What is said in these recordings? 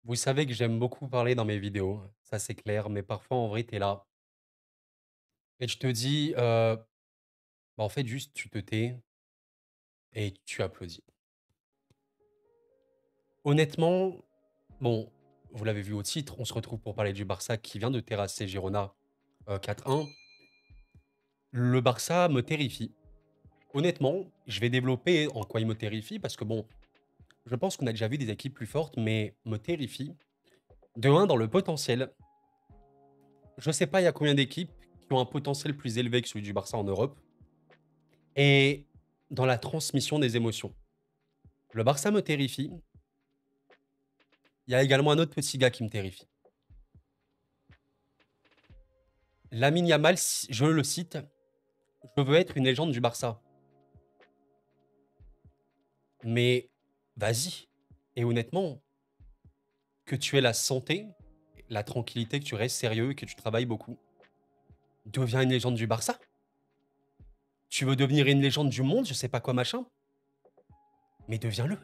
Vous savez que j'aime beaucoup parler dans mes vidéos, ça c'est clair, mais parfois en vrai, tu es là et je te dis, bah, en fait, juste tu te tais et tu applaudis. Honnêtement, bon, vous l'avez vu au titre, on se retrouve pour parler du Barça qui vient de terrasser Girona, 4-1. Le Barça me terrifie. Honnêtement, je vais développer en quoi il me terrifie parce que bon, je pense qu'on a déjà vu des équipes plus fortes, mais me terrifie. De un, dans le potentiel. Je sais pas il y a combien d'équipes qui ont un potentiel plus élevé que celui du Barça en Europe. Et dans la transmission des émotions. Le Barça me terrifie. Il y a également un autre petit gars qui me terrifie. Lamine Yamal, je le cite, je veux être une légende du Barça. Mais vas-y. Et honnêtement, que tu aies la santé, la tranquillité, que tu restes sérieux et que tu travailles beaucoup, deviens une légende du Barça. Tu veux devenir une légende du monde, je sais pas quoi machin, mais deviens-le.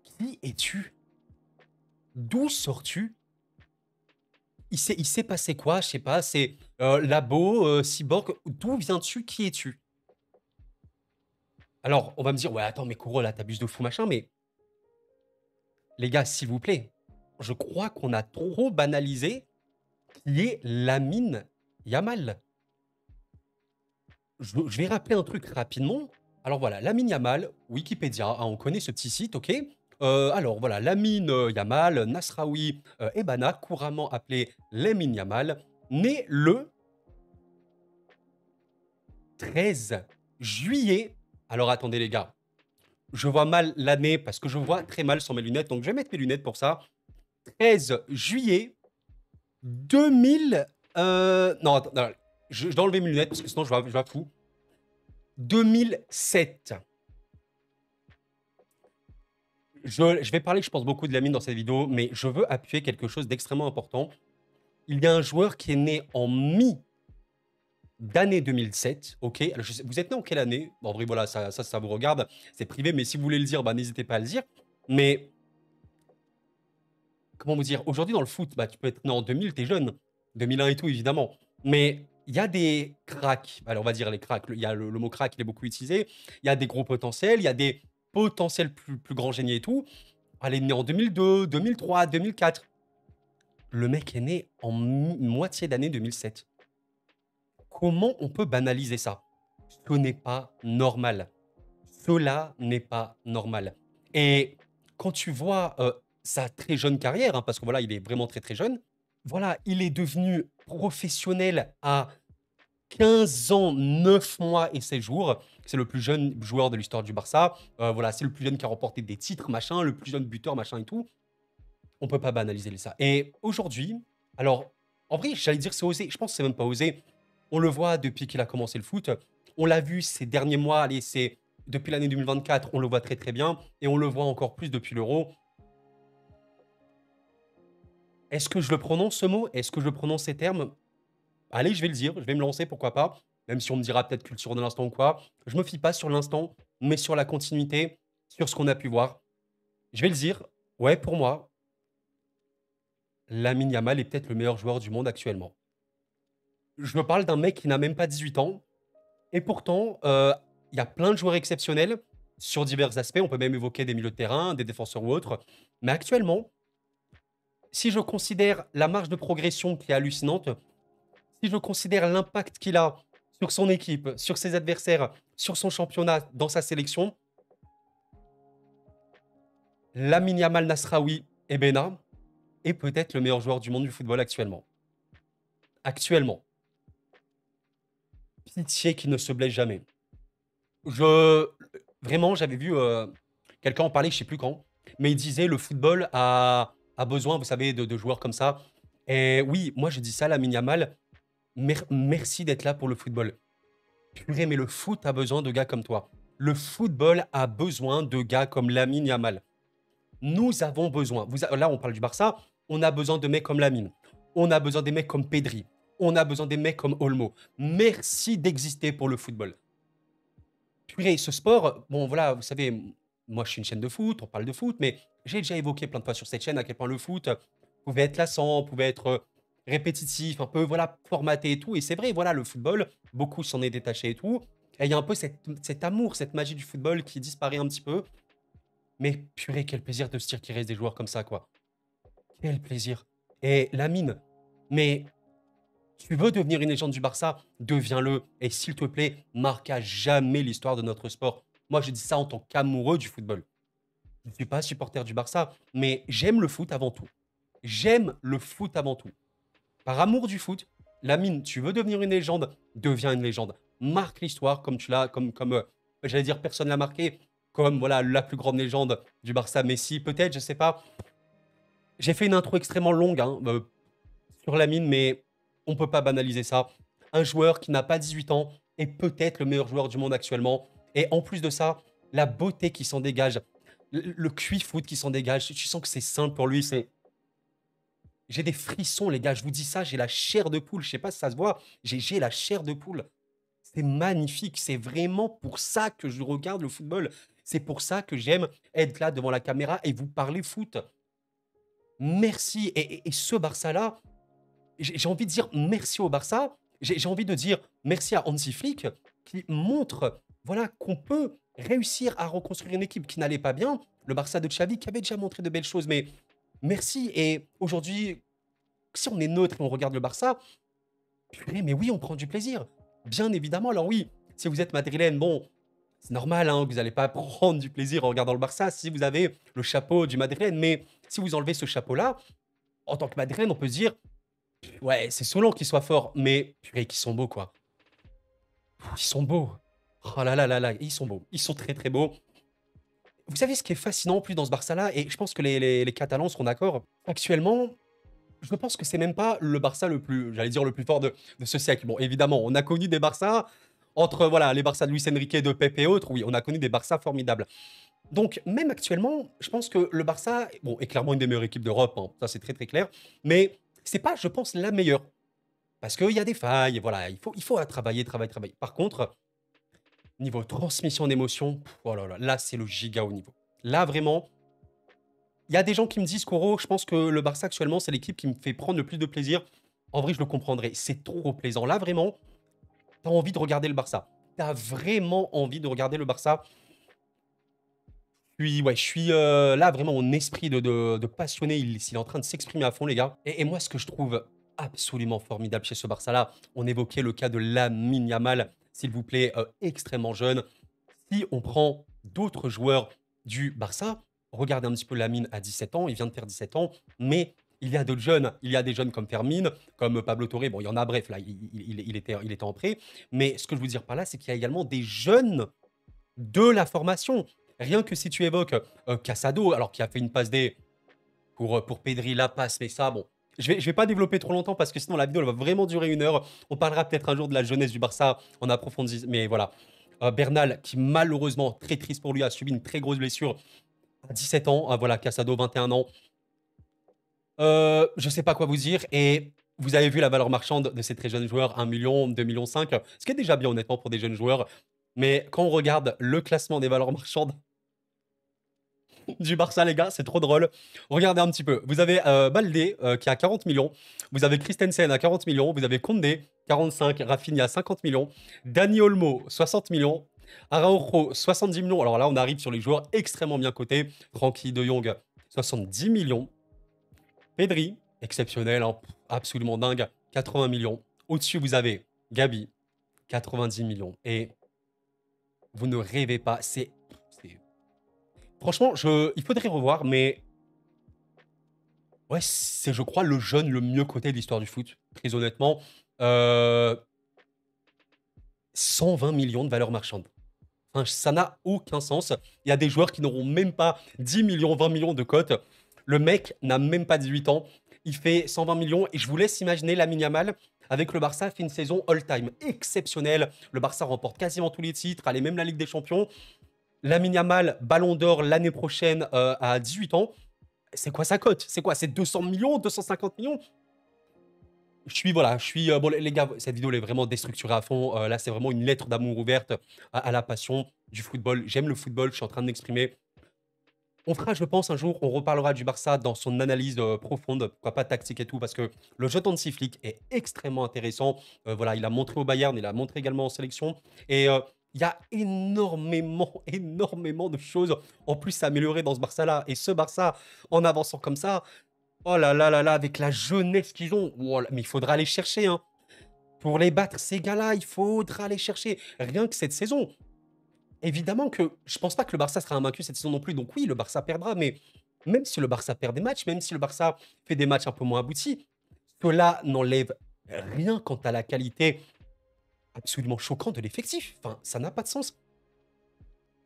Qui es-tu? D'où sors-tu? Il s'est passé quoi? Je sais pas, c'est Labo, Cyborg, d'où viens-tu? Qui es-tu? Alors, on va me dire, ouais, attends, mais Kouro, là, t'abuses de fou, machin, mais les gars, s'il vous plaît, je crois qu'on a trop banalisé qui est Lamine Yamal. Je vais rappeler un truc rapidement. Alors voilà, Lamine Yamal, Wikipédia, hein, on connaît ce petit site, ok. Alors voilà, Lamine Yamal, Nasraoui Ebana, couramment appelé Lamine Yamal, né le 13 juillet. Alors attendez les gars, je vois mal l'année parce que je vois très mal sans mes lunettes, donc je vais mettre mes lunettes pour ça. 13 juillet 2000. Non, attends, non, je dois enlever mes lunettes parce que sinon je vois fou. 2007. Je vais parler, je pense, beaucoup de Lamine dans cette vidéo, mais je veux appuyer quelque chose d'extrêmement important. Il y a un joueur qui est né en mi-d'année 2007, ok. Alors, vous êtes né en quelle année? Bon, en vrai, voilà, ça vous regarde, c'est privé, mais si vous voulez le dire, bah, n'hésitez pas à le dire. Mais comment vous dire, aujourd'hui dans le foot, bah, tu peux être né en 2000, t'es jeune, 2001 et tout évidemment, mais il y a des cracks, alors on va dire les cracks, il y a le mot crack, il est beaucoup utilisé, il y a des gros potentiels, il y a des potentiels plus grands génies et tout. Elle est née en 2002, 2003, 2004. Le mec est né en moitié d'année 2007. Comment on peut banaliser ça? Ce n'est pas normal. Cela n'est pas normal. Et quand tu vois sa très jeune carrière, hein, parce que voilà, il est vraiment très très jeune, voilà, il est devenu professionnel à 15 ans, 9 mois et 16 jours. C'est le plus jeune joueur de l'histoire du Barça. Voilà, c'est le plus jeune qui a remporté des titres, machin, le plus jeune buteur, machin et tout. On peut pas banaliser ça. Et aujourd'hui, alors, en vrai, j'allais dire c'est osé. Je pense que c'est même pas osé. On le voit depuis qu'il a commencé le foot. On l'a vu ces derniers mois. Allez, c'est depuis l'année 2024, on le voit très très bien. Et on le voit encore plus depuis l'Euro. Est-ce que je le prononce ce mot? Est-ce que je prononce ces termes? Allez, je vais le dire. Je vais me lancer, pourquoi pas. Même si on me dira peut-être culture de l'instant ou quoi. Je me fie pas sur l'instant, mais sur la continuité, sur ce qu'on a pu voir. Je vais le dire. Ouais, pour moi, Lamine Yamal est peut-être le meilleur joueur du monde actuellement. Je me parle d'un mec qui n'a même pas 18 ans. Et pourtant, il y a plein de joueurs exceptionnels sur divers aspects. On peut même évoquer des milieux de terrain, des défenseurs ou autres. Mais actuellement, si je considère la marge de progression qui est hallucinante, si je considère l'impact qu'il a sur son équipe, sur ses adversaires, sur son championnat, dans sa sélection, Lamine Yamal Nasraoui et Bena est peut-être le meilleur joueur du monde du football actuellement. Actuellement. Pitié qu'il ne se blesse jamais. Je vraiment, j'avais vu, quelqu'un en parler, je sais plus quand, mais il disait: «Le football a besoin, vous savez, de joueurs comme ça» et oui, moi je dis ça, Lamine Yamal, merci d'être là pour le football. Purée, mais le foot a besoin de gars comme toi. Le football a besoin de gars comme Lamine Yamal. Nous avons besoin, là, on parle du Barça, on a besoin de mecs comme Lamine. On a besoin des mecs comme Pedri. On a besoin des mecs comme Olmo. Merci d'exister pour le football. Purée, ce sport, bon voilà, vous savez, moi, je suis une chaîne de foot, on parle de foot, mais j'ai déjà évoqué plein de fois sur cette chaîne à quel point le foot pouvait être lassant, pouvait être répétitif, un peu voilà, formaté et tout. Et c'est vrai, voilà, le football, beaucoup s'en est détaché et tout. Et il y a un peu cet amour, cette magie du football qui disparaît un petit peu. Mais purée, quel plaisir de se dire qu'il reste des joueurs comme ça, quoi. Quel plaisir. Et Lamine, mais tu veux devenir une légende du Barça, deviens-le. Et s'il te plaît, marque à jamais l'histoire de notre sport. Moi, je dis ça en tant qu'amoureux du football. Je ne suis pas supporter du Barça, mais j'aime le foot avant tout. J'aime le foot avant tout. Par amour du foot, Lamine, tu veux devenir une légende, deviens une légende. Marque l'histoire comme tu l'as, j'allais dire, personne l'a marqué, comme voilà la plus grande légende du Barça, Messi, peut-être, je sais pas. J'ai fait une intro extrêmement longue hein, sur Lamine, mais on peut pas banaliser ça. Un joueur qui n'a pas 18 ans est peut-être le meilleur joueur du monde actuellement. Et en plus de ça, la beauté qui s'en dégage, le QI foot qui s'en dégage, tu sens que c'est simple pour lui, c'est j'ai des frissons, les gars. Je vous dis ça, j'ai la chair de poule. Je sais pas si ça se voit. J'ai la chair de poule. C'est magnifique. C'est vraiment pour ça que je regarde le football. C'est pour ça que j'aime être là devant la caméra et vous parler foot. Merci. Et ce Barça-là, j'ai envie de dire merci au Barça. J'ai envie de dire merci à Hansi Flick qui montre voilà, qu'on peut réussir à reconstruire une équipe qui n'allait pas bien. Le Barça de Xavi qui avait déjà montré de belles choses, mais merci. Et aujourd'hui, si on est neutre et on regarde le Barça, purée, mais oui, on prend du plaisir. Bien évidemment. Alors oui, si vous êtes madrilène, bon, c'est normal hein, que vous n'allez pas prendre du plaisir en regardant le Barça si vous avez le chapeau du madrilène. Mais si vous enlevez ce chapeau-là, en tant que madrilène, on peut se dire, ouais, c'est Solan qui soit fort, mais purée, qu'ils sont beaux, quoi. Ils sont beaux. Oh là là là là, ils sont beaux. Ils sont très très beaux. Vous savez ce qui est fascinant en plus dans ce Barça-là, et je pense que les Catalans seront d'accord, actuellement, je pense que c'est même pas le Barça le plus, j'allais dire le plus fort de ce siècle. Bon, évidemment, on a connu des Barça entre voilà les Barça de Luis Enrique, de Pep et autres. Oui, on a connu des Barça formidables. Donc même actuellement, je pense que le Barça, bon, est clairement une des meilleures équipes d'Europe. Hein, ça c'est très très clair. Mais c'est pas, je pense, la meilleure parce qu'il y a des failles. Voilà, il faut travailler, travailler, travailler. Par contre, niveau transmission d'émotions, oh là là, là c'est le giga haut niveau. Là vraiment, il y a des gens qui me disent qu'Oro, je pense que le Barça actuellement, c'est l'équipe qui me fait prendre le plus de plaisir. En vrai, je le comprendrais. C'est trop plaisant. Là, vraiment, tu as envie de regarder le Barça. Tu as vraiment envie de regarder le Barça. Puis, ouais, je suis là, vraiment, mon esprit de passionné, il est en train de s'exprimer à fond, les gars. Et moi, ce que je trouve absolument formidable chez ce Barça-là, on évoquait le cas de Lamine Yamal, s'il vous plaît, extrêmement jeune. Si on prend d'autres joueurs du Barça, regardez un petit peu Lamine à 17 ans, il vient de faire 17 ans, mais il y a d'autres jeunes. Il y a des jeunes comme Fermin, comme Pablo Torre. Bon, il y en a, bref, là, il était en prêt. Mais ce que je veux dire par là, c'est qu'il y a également des jeunes de la formation. Rien que si tu évoques Casado, alors qui a fait une passe D pour Pedri, la passe, mais ça, bon. Je vais pas développer trop longtemps parce que sinon la vidéo elle va vraiment durer 1 heure. On parlera peut-être un jour de la jeunesse du Barça en approfondi, mais voilà. Bernal, qui malheureusement, très triste pour lui, a subi une très grosse blessure à 17 ans. Ah, voilà, Casado, 21 ans. Je sais pas quoi vous dire. Et vous avez vu la valeur marchande de ces très jeunes joueurs, 1 million, 2,5 millions, ce qui est déjà bien honnêtement pour des jeunes joueurs. Mais quand on regarde le classement des valeurs marchandes du Barça, les gars, c'est trop drôle. Regardez un petit peu. Vous avez Baldé qui a 40 millions. Vous avez Christensen à 40 millions. Vous avez Condé, 45. Rafinha, 50 millions. Dani Olmo, 60 millions. Araujo, 70 millions. Alors là, on arrive sur les joueurs extrêmement bien cotés. Frankie de Jong, 70 millions. Pedri, exceptionnel, hein, absolument dingue, 80 millions. Au-dessus, vous avez Gabi, 90 millions. Et vous ne rêvez pas, franchement, il faudrait revoir, mais ouais, c'est, je crois, le jeune le mieux coté de l'histoire du foot, très honnêtement. Euh, 120 millions de valeur marchande. Enfin, ça n'a aucun sens. Il y a des joueurs qui n'auront même pas 10 millions, 20 millions de cotes. Le mec n'a même pas 18 ans. Il fait 120 millions. Et je vous laisse imaginer Lamine Yamal avec le Barça fait une saison all-time exceptionnelle. Le Barça remporte quasiment tous les titres, allez même la Ligue des Champions. Lamine Yamal, Ballon d'Or l'année prochaine à 18 ans. C'est quoi sa cote? C'est quoi? C'est 200 millions, 250 millions? Bon, les gars, cette vidéo elle est vraiment déstructurée à fond. Là, c'est vraiment une lettre d'amour ouverte à la passion du football. J'aime le football, je suis en train de m'exprimer. On fera, je pense, un jour, on reparlera du Barça dans son analyse profonde, pourquoi pas tactique et tout, parce que le jeu de Flick est extrêmement intéressant. Voilà, il a montré au Bayern, il a montré également en sélection. Et il y a énormément, énormément de choses en plus à améliorer dans ce Barça-là. Et ce Barça, en avançant comme ça, oh là là là là, avec la jeunesse qu'ils ont, oh là, mais il faudra aller chercher, hein. Pour les battre, ces gars-là, il faudra aller chercher. Rien que cette saison. Évidemment que je pense pas que le Barça sera invaincu cette saison non plus. Donc oui, le Barça perdra, mais même si le Barça perd des matchs, même si le Barça fait des matchs un peu moins aboutis, cela n'enlève rien quant à la qualité absolument choquante de l'effectif. Enfin, ça n'a pas de sens.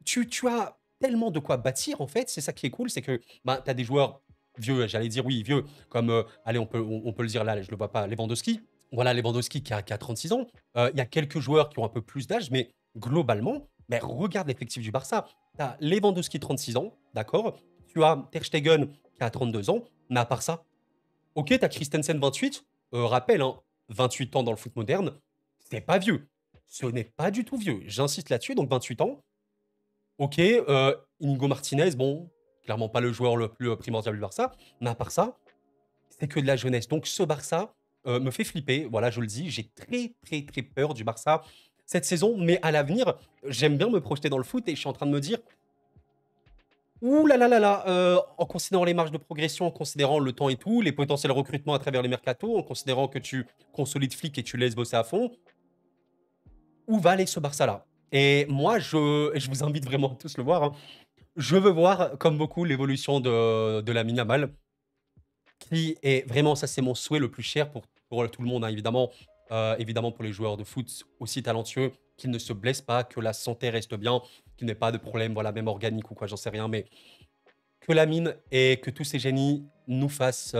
Tu as tellement de quoi bâtir, en fait. C'est ça qui est cool, c'est que bah, tu as des joueurs vieux, j'allais dire oui, vieux, comme, allez, on peut le dire là, je le vois pas, Lewandowski. Voilà, Lewandowski qui a 36 ans. Il y a quelques joueurs qui ont un peu plus d'âge, mais globalement, ben, regarde l'effectif du Barça. Tu as Lewandowski, 36 ans, d'accord. Tu as Ter Stegen qui a 32 ans, mais à part ça, ok, tu as Christensen, 28. Rappel, hein, 28 ans dans le foot moderne, c'est pas vieux. Ce n'est pas du tout vieux. J'insiste là-dessus, donc 28 ans. Ok, Inigo Martinez, bon, clairement pas le joueur le plus primordial du Barça, mais à part ça, c'est que de la jeunesse. Donc ce Barça me fait flipper, voilà, je le dis, j'ai très très très peur du Barça cette saison, mais à l'avenir, j'aime bien me projeter dans le foot et je suis en train de me dire, ouh là là là là, en considérant les marges de progression, en considérant le temps et tout, les potentiels recrutements à travers les mercatos, en considérant que tu consolides Flick et tu laisses bosser à fond, où va aller ce Barça-là? Et moi, je vous invite vraiment à tous le voir, hein. Je veux voir, comme beaucoup, l'évolution de Lamine Yamal, qui est vraiment, ça c'est mon souhait le plus cher pour tout le monde, hein, évidemment. Évidemment pour les joueurs de foot aussi talentueux, qu'ils ne se blessent pas, que la santé reste bien, qu'il n'y ait pas de problème, voilà, même organique ou quoi, j'en sais rien, mais que Lamine et que tous ces génies nous fassent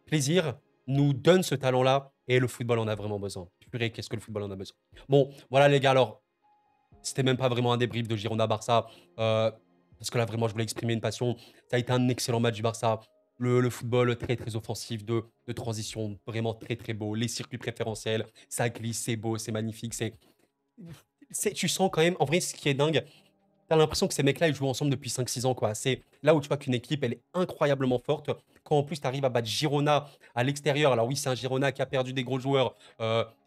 plaisir, nous donnent ce talent-là, et le football en a vraiment besoin. Purée, qu'est-ce que le football en a besoin. Bon, voilà les gars, alors, c'était même pas vraiment un débrief de Girona-Barça, parce que là, vraiment, je voulais exprimer une passion. Ça a été un excellent match du Barça. Le football très, très offensif, de transition, vraiment très, très beau. Les circuits préférentiels, ça glisse, c'est beau, c'est magnifique. Tu sens quand même, en vrai, ce qui est dingue, t'as l'impression que ces mecs-là, ils jouent ensemble depuis 5 6 ans, quoi. C'est là où tu vois qu'une équipe, elle est incroyablement forte. Quand en plus, tu arrives à battre Girona à l'extérieur. Alors oui, c'est un Girona qui a perdu des gros joueurs.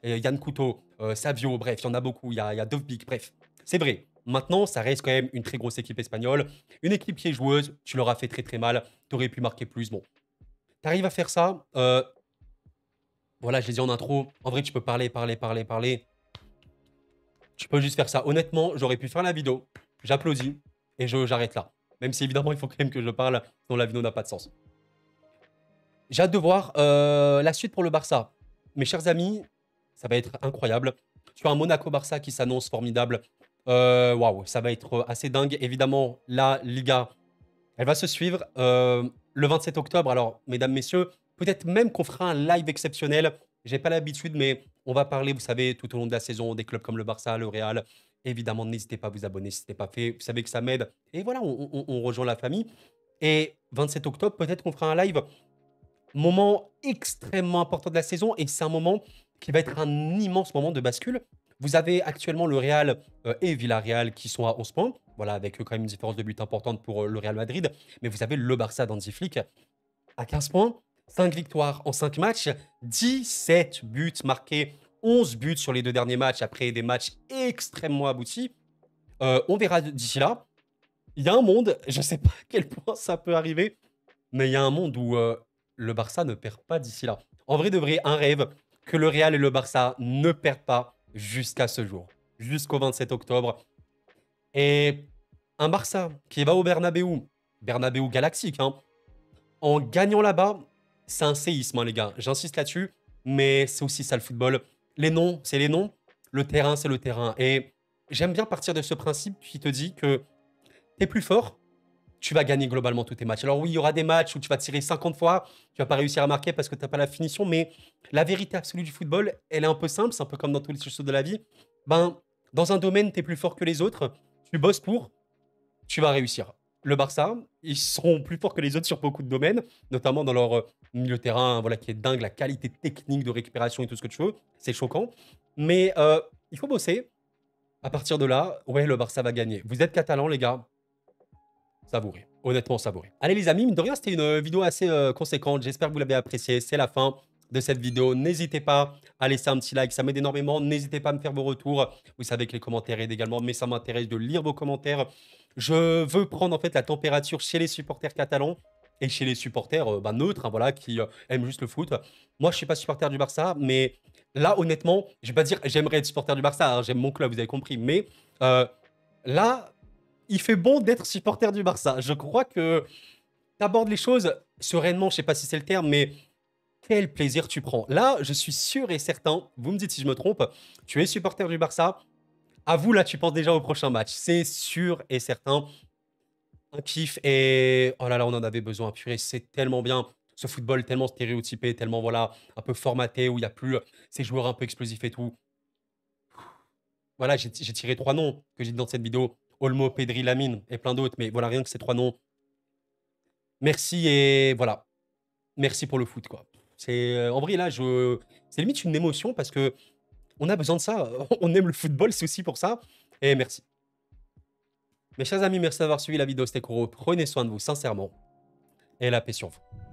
Yann Couto, Savio, bref, il y en a beaucoup. Il y a Dovbik, bref. C'est vrai. Maintenant, ça reste quand même une très grosse équipe espagnole. Une équipe qui est joueuse. Tu leur as fait très très mal. Tu aurais pu marquer plus. Bon, tu arrives à faire ça. Voilà, je l'ai dit en intro. En vrai, tu peux parler, parler, parler, parler. Tu peux juste faire ça. Honnêtement, j'aurais pu faire la vidéo. J'applaudis et j'arrête là. Même si évidemment, il faut quand même que je parle, sinon la vidéo n'a pas de sens. J'ai hâte de voir la suite pour le Barça. Mes chers amis, ça va être incroyable. Tu as un Monaco-Barça qui s'annonce formidable. Waouh, ça va être assez dingue. Évidemment, la Liga, elle va se suivre le 27 octobre. Alors, mesdames, messieurs, peut-être même qu'on fera un live exceptionnel. J'ai pas l'habitude, mais on va parler, vous savez, tout au long de la saison, des clubs comme le Barça, le Real. Évidemment, n'hésitez pas à vous abonner si ce n'est pas fait. Vous savez que ça m'aide. Et voilà, on rejoint la famille. Et 27 octobre, peut-être qu'on fera un live. Moment extrêmement important de la saison. Et c'est un moment qui va être un immense moment de bascule. Vous avez actuellement le Real et Villarreal qui sont à 11 points. Voilà, avec quand même une différence de but importante pour le Real Madrid. Mais vous avez le Barça d'Hansi Flick à 15 points. 5 victoires en 5 matchs. 17 buts marqués. 11 buts sur les 2 derniers matchs après des matchs extrêmement aboutis. On verra d'ici là. Il y a un monde, je ne sais pas à quel point ça peut arriver, mais il y a un monde où le Barça ne perd pas d'ici là. En vrai de vrai, un rêve que le Real et le Barça ne perdent pas jusqu'à ce jour, jusqu'au 27 octobre. Et un Barça qui va au Bernabeu, Bernabeu galaxique, hein, en gagnant là-bas, c'est un séisme, hein, les gars. J'insiste là-dessus, mais c'est aussi ça le football. Les noms, c'est les noms. Le terrain, c'est le terrain. Et j'aime bien partir de ce principe qui te dit que tu es plus fort, tu vas gagner globalement tous tes matchs. Alors oui, il y aura des matchs où tu vas tirer 50 fois, tu vas pas réussir à marquer parce que tu n'as pas la finition, mais la vérité absolue du football, elle est un peu simple, c'est un peu comme dans tous les choses de la vie. Ben, dans un domaine, tu es plus fort que les autres, tu bosses pour, tu vas réussir. Le Barça, ils seront plus forts que les autres sur beaucoup de domaines, notamment dans leur milieu de terrain, voilà, qui est dingue, la qualité technique de récupération et tout ce que tu veux, c'est choquant. Mais il faut bosser. À partir de là, ouais, le Barça va gagner. Vous êtes catalan, les gars. Savouré. Honnêtement, savouré. Allez les amis, mine de rien, c'était une vidéo assez conséquente. J'espère que vous l'avez appréciée. C'est la fin de cette vidéo. N'hésitez pas à laisser un petit like, ça m'aide énormément. N'hésitez pas à me faire vos retours. Vous savez que les commentaires aident également, mais ça m'intéresse de lire vos commentaires. Je veux prendre en fait la température chez les supporters catalans et chez les supporters neutres, hein, voilà, qui aiment juste le foot. Moi, je suis pas supporter du Barça, mais là, honnêtement, je vais pas dire j'aimerais être supporter du Barça, hein, j'aime mon club, vous avez compris, mais là, il fait bon d'être supporter du Barça. Je crois que tu abordes les choses sereinement, je sais pas si c'est le terme, mais quel plaisir tu prends. Là, je suis sûr et certain, vous me dites si je me trompe, tu es supporter du Barça. À vous, là, tu penses déjà au prochain match. C'est sûr et certain. Un kiff et oh là là, on en avait besoin. Purée, c'est tellement bien. Ce football tellement stéréotypé, tellement voilà, un peu formaté, où il y a plus ces joueurs un peu explosifs et tout. Voilà, j'ai tiré 3 noms que j'ai dit dans cette vidéo. Olmo, Pedri, Lamine et plein d'autres. Mais voilà, rien que ces 3 noms. Merci et voilà. Merci pour le foot, quoi. C'est en vrai, là, c'est limite une émotion parce que on a besoin de ça. On aime le football, c'est aussi pour ça. Et merci. Mes chers amis, merci d'avoir suivi la vidéo. C'était Koro. Prenez soin de vous, sincèrement. Et la paix sur vous.